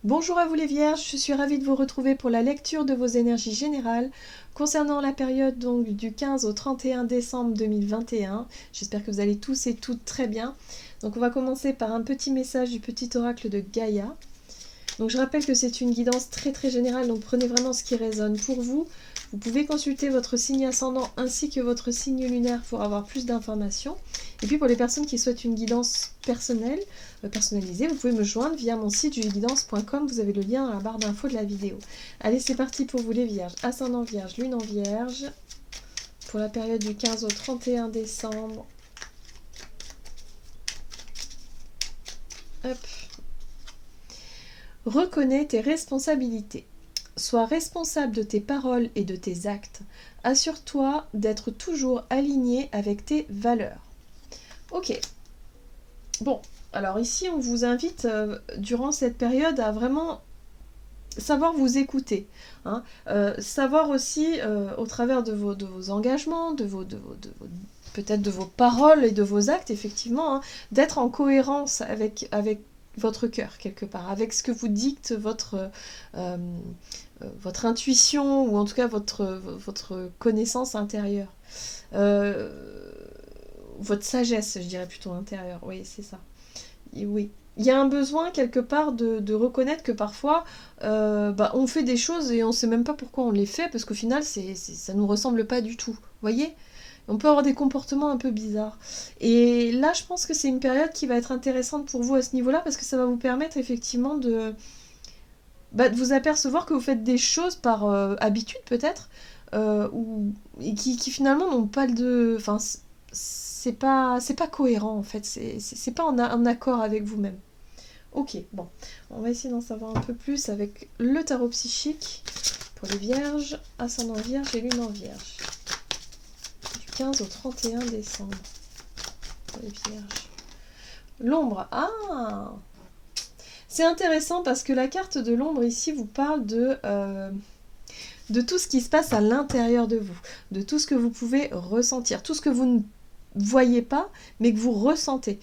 Bonjour à vous les vierges, je suis ravie de vous retrouver pour la lecture de vos énergies générales concernant la période donc du 15 au 31 décembre 2021. J'espère que vous allez tous et toutes très bien. Donc on va commencer par un petit message du petit oracle de Gaïa. Donc je rappelle que c'est une guidance très générale, donc prenez vraiment ce qui résonne pour vous. Vous pouvez consulter votre signe ascendant ainsi que votre signe lunaire pour avoir plus d'informations. Et puis pour les personnes qui souhaitent une guidance personnelle, personnalisée, vous pouvez me joindre via mon site julieguidance.com, vous avez le lien dans la barre d'infos de la vidéo. Allez, c'est parti pour vous les vierges. Ascendant vierge, lune en vierge, pour la période du 15 au 31 décembre. Hop. Reconnais tes responsabilités. Sois responsable de tes paroles et de tes actes. Assure-toi d'être toujours aligné avec tes valeurs. Ok. Bon, alors ici on vous invite durant cette période à vraiment savoir vous écouter. Savoir aussi au travers de vos engagements, peut-être de vos paroles et de vos actes, effectivement, d'être en cohérence avec votre cœur, quelque part, avec ce que vous dicte votre intuition, ou en tout cas votre connaissance intérieure. Votre sagesse, je dirais plutôt intérieure, oui, c'est ça. Et oui. Il y a un besoin quelque part de reconnaître que parfois on fait des choses et on ne sait même pas pourquoi on les fait, parce qu'au final ça ne nous ressemble pas du tout. Vous voyez ? On peut avoir des comportements un peu bizarres. Et là, je pense que c'est une période qui va être intéressante pour vous à ce niveau-là, parce que ça va vous permettre effectivement de vous apercevoir que vous faites des choses par habitude peut-être, et qui finalement n'ont pas de... Enfin, c'est pas cohérent en fait, c'est pas en accord avec vous-même. Ok, bon, on va essayer d'en savoir un peu plus avec le tarot psychique pour les vierges, ascendant vierge et lune en vierge. Du 15 au 31 décembre pour les vierges. L'ombre, c'est intéressant parce que la carte de l'ombre ici vous parle de tout ce qui se passe à l'intérieur de vous, de tout ce que vous pouvez ressentir, tout ce que vous ne voyez pas, mais que vous ressentez.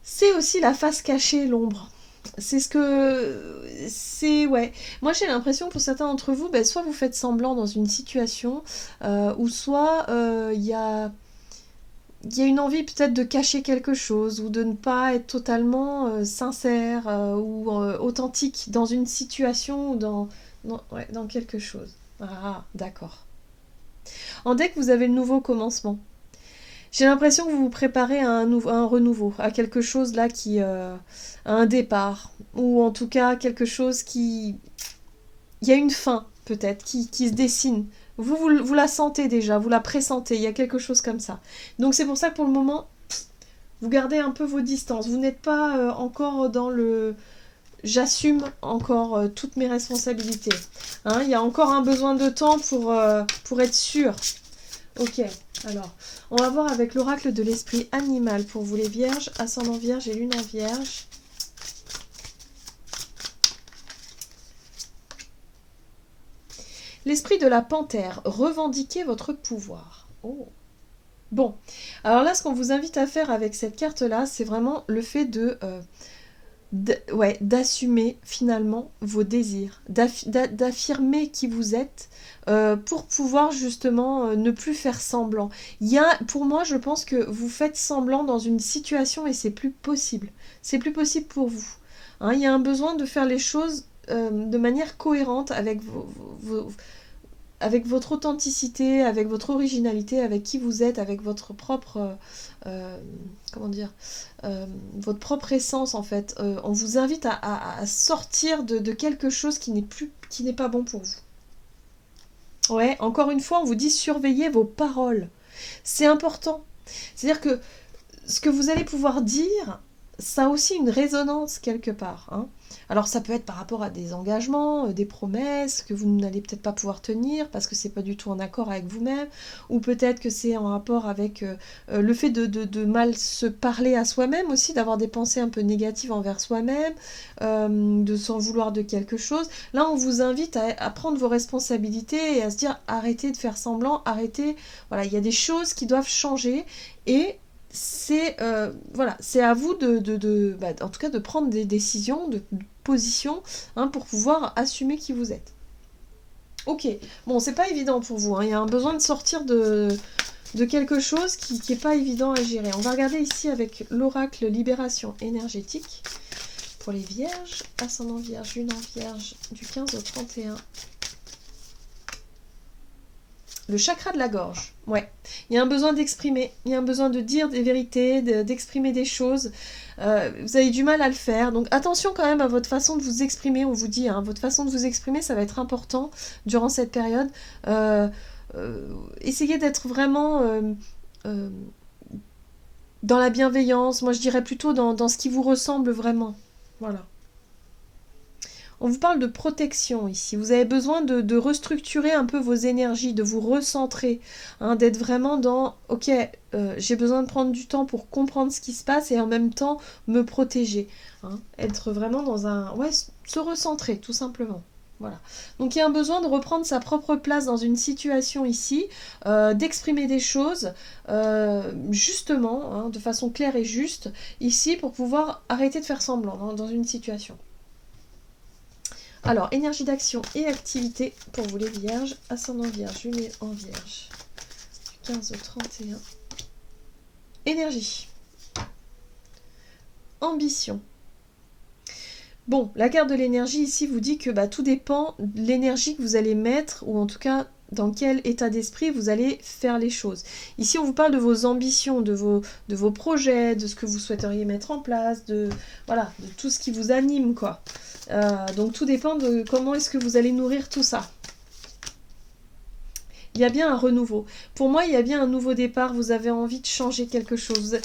C'est aussi la face cachée, l'ombre. C'est ce que... C'est... Ouais. Moi, j'ai l'impression, pour certains d'entre vous, soit vous faites semblant dans une situation, ou soit il y a une envie peut-être de cacher quelque chose, ou de ne pas être totalement sincère ou authentique dans une situation ou dans quelque chose. Ah, d'accord. En deck, vous avez le nouveau commencement. J'ai l'impression que vous vous préparez à un renouveau, à quelque chose là à un départ, ou en tout cas quelque chose qui... Il y a une fin, peut-être, qui se dessine. Vous la sentez déjà, vous la pressentez, il y a quelque chose comme ça. Donc c'est pour ça que pour le moment, vous gardez un peu vos distances. Vous n'êtes pas encore dans le... J'assume encore toutes mes responsabilités. Il y a encore un besoin de temps pour être sûr. Ok, alors, on va voir avec l'oracle de l'esprit animal pour vous les vierges, ascendant vierge et lune en vierge. L'esprit de la panthère, revendiquez votre pouvoir. Oh. Bon, alors là, ce qu'on vous invite à faire avec cette carte-là, c'est vraiment le fait d'assumer finalement vos désirs, d'affirmer qui vous êtes pour pouvoir justement ne plus faire semblant. Pour moi, je pense que vous faites semblant dans une situation et c'est plus possible. C'est plus possible pour vous. Il y a un besoin de faire les choses de manière cohérente avec avec votre authenticité, avec votre originalité, avec qui vous êtes, avec votre propre... comment dire votre propre essence en fait. On vous invite à sortir de quelque chose qui n'est pas bon pour vous. Ouais, encore une fois, on vous dit surveillez vos paroles. C'est important. C'est-à-dire que ce que vous allez pouvoir dire, ça a aussi une résonance quelque part. Alors ça peut être par rapport à des engagements, des promesses que vous n'allez peut-être pas pouvoir tenir parce que c'est pas du tout en accord avec vous-même, ou peut-être que c'est en rapport avec le fait de mal se parler à soi-même aussi, d'avoir des pensées un peu négatives envers soi-même, de s'en vouloir de quelque chose. Là, on vous invite à prendre vos responsabilités et à se dire arrêtez de faire semblant, arrêtez. Voilà, il y a des choses qui doivent changer et voilà, c'est à vous en tout cas de prendre des décisions, de position, hein, pour pouvoir assumer qui vous êtes. Ok, bon, c'est pas évident pour vous, hein. Il y a un besoin de sortir de quelque chose qui n'est pas évident à gérer. On va regarder ici avec l'oracle libération énergétique pour les vierges, ascendant vierge, lune en vierge, du 15 au 31. Le chakra de la gorge, ouais. Il y a un besoin d'exprimer, il y a un besoin de dire des vérités, d'exprimer des choses. Vous avez du mal à le faire, donc attention quand même à votre façon de vous exprimer. On vous dit, hein, votre façon de vous exprimer, ça va être important durant cette période. Essayez d'être vraiment dans la bienveillance. Moi, je dirais plutôt dans ce qui vous ressemble vraiment. Voilà. On vous parle de protection ici. Vous avez besoin de restructurer un peu vos énergies, de vous recentrer, hein, d'être vraiment dans « Ok, j'ai besoin de prendre du temps pour comprendre ce qui se passe et en même temps me protéger. Hein, » être vraiment dans un... Ouais, se recentrer, tout simplement. Voilà. Donc il y a un besoin de reprendre sa propre place dans une situation ici, d'exprimer des choses justement, hein, de façon claire et juste, ici, pour pouvoir arrêter de faire semblant dans une situation. Alors, énergie d'action et activité pour vous les vierges, ascendant vierge, lune en vierge, du 15 au 31. Énergie. Ambition. Bon, la carte de l'énergie ici vous dit que tout dépend de l'énergie que vous allez mettre, ou en tout cas dans quel état d'esprit vous allez faire les choses. Ici, on vous parle de vos ambitions, de vos projets, de ce que vous souhaiteriez mettre en place, de tout ce qui vous anime, quoi. Donc tout dépend de comment est-ce que vous allez nourrir tout ça. Il y a bien un renouveau. Pour moi, il y a bien un nouveau départ. Vous avez envie de changer quelque chose.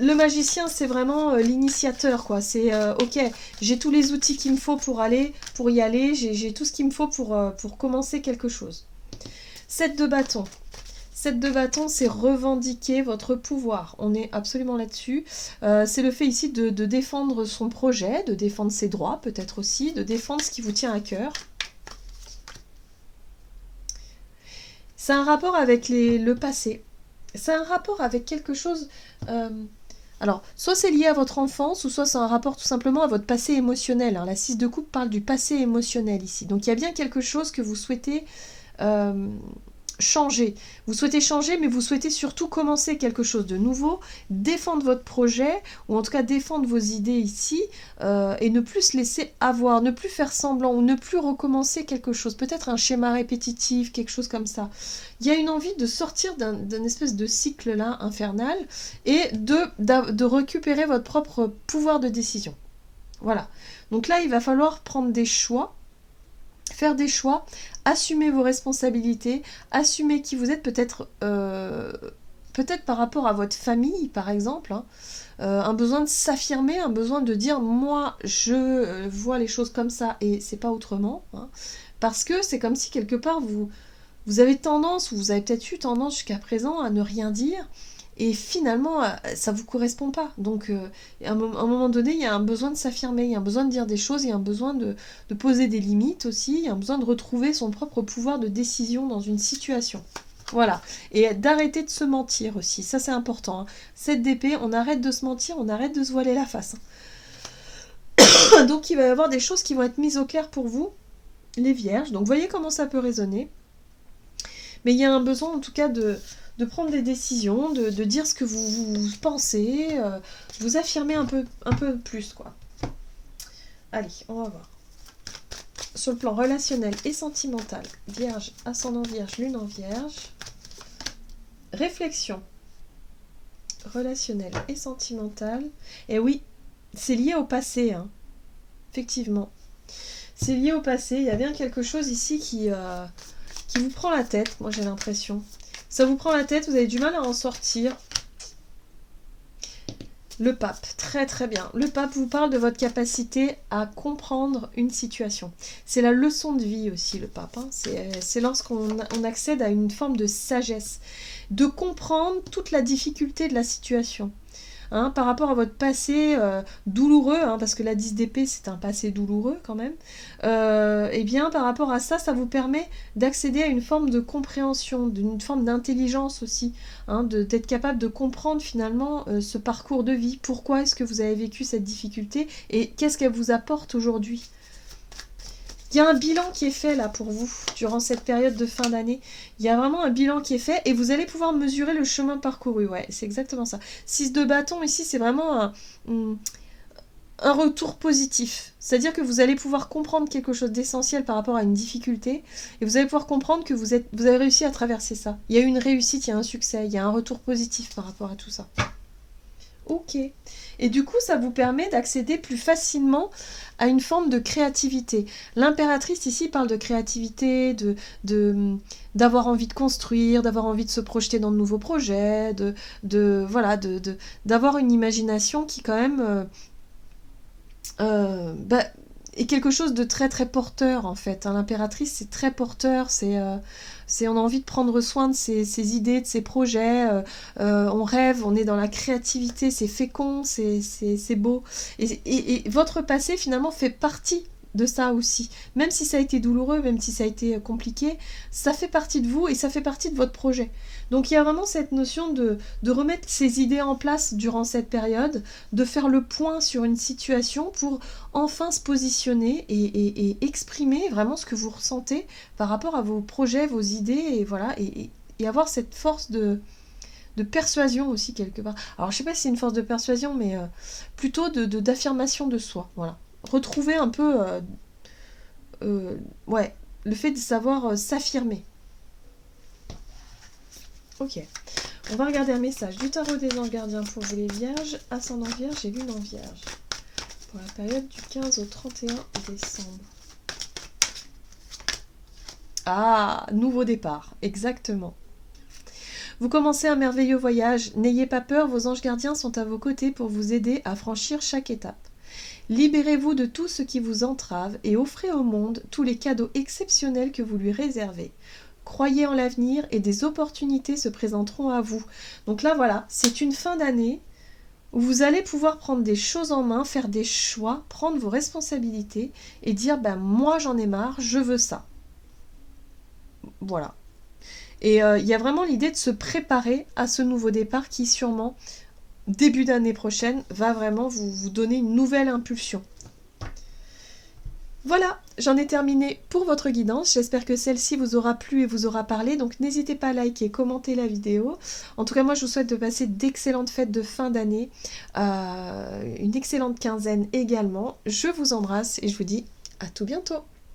Le magicien, c'est vraiment l'initiateur, quoi. C'est ok, j'ai tous les outils qu'il me faut pour y aller. J'ai tout ce qu'il me faut pour commencer quelque chose. 7 de bâton. 7 de bâton, c'est revendiquer votre pouvoir. On est absolument là-dessus. C'est le fait ici de défendre son projet, de défendre ses droits, peut-être aussi, de défendre ce qui vous tient à cœur. C'est un rapport avec le passé. C'est un rapport avec quelque chose... alors, soit c'est lié à votre enfance, ou soit c'est un rapport tout simplement à votre passé émotionnel. Hein. La 6 de coupe parle du passé émotionnel ici. Donc il y a bien quelque chose que vous souhaitez... changer. Vous souhaitez changer, mais vous souhaitez surtout commencer quelque chose de nouveau, défendre votre projet, ou en tout cas défendre vos idées ici, et ne plus se laisser avoir, ne plus faire semblant, ou ne plus recommencer quelque chose, peut-être un schéma répétitif, quelque chose comme ça. Il y a une envie de sortir d'un espèce de cycle là, infernal, et de récupérer votre propre pouvoir de décision. Voilà. Donc là, il va falloir prendre des choix, faire des choix, assumer vos responsabilités, assumer qui vous êtes, peut-être par rapport à votre famille, par exemple, hein, un besoin de s'affirmer, un besoin de dire moi je vois les choses comme ça et c'est pas autrement, hein, parce que c'est comme si quelque part vous avez tendance, ou vous avez peut-être eu tendance jusqu'à présent à ne rien dire. Et finalement, ça ne vous correspond pas. Donc, à un moment donné, il y a un besoin de s'affirmer, il y a un besoin de dire des choses, il y a un besoin de poser des limites aussi, il y a un besoin de retrouver son propre pouvoir de décision dans une situation. Voilà. Et d'arrêter de se mentir aussi, ça c'est important. Hein. 7 d'épée, on arrête de se mentir, on arrête de se voiler la face. Hein. Donc, il va y avoir des choses qui vont être mises au clair pour vous, les vierges. Donc, voyez comment ça peut résonner. Mais il y a un besoin en tout cas de prendre des décisions, de dire ce que vous pensez, vous affirmer un peu plus, quoi. Allez, on va voir. Sur le plan relationnel et sentimental, vierge, ascendant vierge, lune en vierge. Réflexion. Relationnel et sentimental. Et oui, c'est lié au passé, hein. Effectivement. C'est lié au passé. Il y a bien quelque chose ici qui vous prend la tête, moi j'ai l'impression. Ça vous prend la tête, vous avez du mal à en sortir. Le pape, très très bien. Le pape vous parle de votre capacité à comprendre une situation. C'est la leçon de vie aussi, le pape. Hein. C'est lorsqu'on accède à une forme de sagesse, de comprendre toute la difficulté de la situation. hein, par rapport à votre passé douloureux, hein, parce que la 10 d'épée c'est un passé douloureux quand même, et bien par rapport à ça, ça vous permet d'accéder à une forme de compréhension, d'une forme d'intelligence aussi, hein, d'être capable de comprendre finalement ce parcours de vie, pourquoi est-ce que vous avez vécu cette difficulté et qu'est-ce qu'elle vous apporte aujourd'hui. Il y a un bilan qui est fait là pour vous durant cette période de fin d'année. Il y a vraiment un bilan qui est fait et vous allez pouvoir mesurer le chemin parcouru. Ouais, c'est exactement ça. 6 de bâton ici, c'est vraiment un retour positif. C'est-à-dire que vous allez pouvoir comprendre quelque chose d'essentiel par rapport à une difficulté et vous allez pouvoir comprendre que vous avez réussi à traverser ça. Il y a eu une réussite, il y a un succès, il y a un retour positif par rapport à tout ça. Ok. Et du coup, ça vous permet d'accéder plus facilement à une forme de créativité. L'impératrice ici parle de créativité, d'avoir envie de construire, d'avoir envie de se projeter dans de nouveaux projets, voilà, d'avoir une imagination qui quand même est quelque chose de très très porteur en fait. Hein. L'impératrice c'est très porteur, on a envie de prendre soin de ses idées, de ses projets, on rêve, on est dans la créativité, c'est fécond, c'est beau. Et votre passé finalement fait partie de ça aussi. Même si ça a été douloureux, même si ça a été compliqué, ça fait partie de vous et ça fait partie de votre projet. Donc il y a vraiment cette notion de remettre ses idées en place durant cette période, de faire le point sur une situation pour enfin se positionner et exprimer vraiment ce que vous ressentez par rapport à vos projets, vos idées, et voilà, et avoir cette force de persuasion aussi quelque part. Alors je sais pas si c'est une force de persuasion, mais plutôt d'affirmation de soi, voilà. Retrouver un peu ouais, le fait de savoir s'affirmer. Ok, on va regarder un message du tarot des anges gardiens pour vous les vierges, ascendant vierge et lune en vierge, pour la période du 15 au 31 décembre. Ah, nouveau départ, exactement. Vous commencez un merveilleux voyage, n'ayez pas peur, vos anges gardiens sont à vos côtés pour vous aider à franchir chaque étape. Libérez-vous de tout ce qui vous entrave et offrez au monde tous les cadeaux exceptionnels que vous lui réservez. Croyez en l'avenir et des opportunités se présenteront à vous. Donc là, voilà, c'est une fin d'année où vous allez pouvoir prendre des choses en main, faire des choix, prendre vos responsabilités et dire, ben moi j'en ai marre, je veux ça. Voilà. Et il y a vraiment l'idée de se préparer à ce nouveau départ qui sûrement, début d'année prochaine, va vraiment vous donner une nouvelle impulsion. Voilà, j'en ai terminé pour votre guidance. J'espère que celle-ci vous aura plu et vous aura parlé. Donc n'hésitez pas à liker, commenter la vidéo. En tout cas, moi, je vous souhaite de passer d'excellentes fêtes de fin d'année. Une excellente quinzaine également. Je vous embrasse et je vous dis à tout bientôt.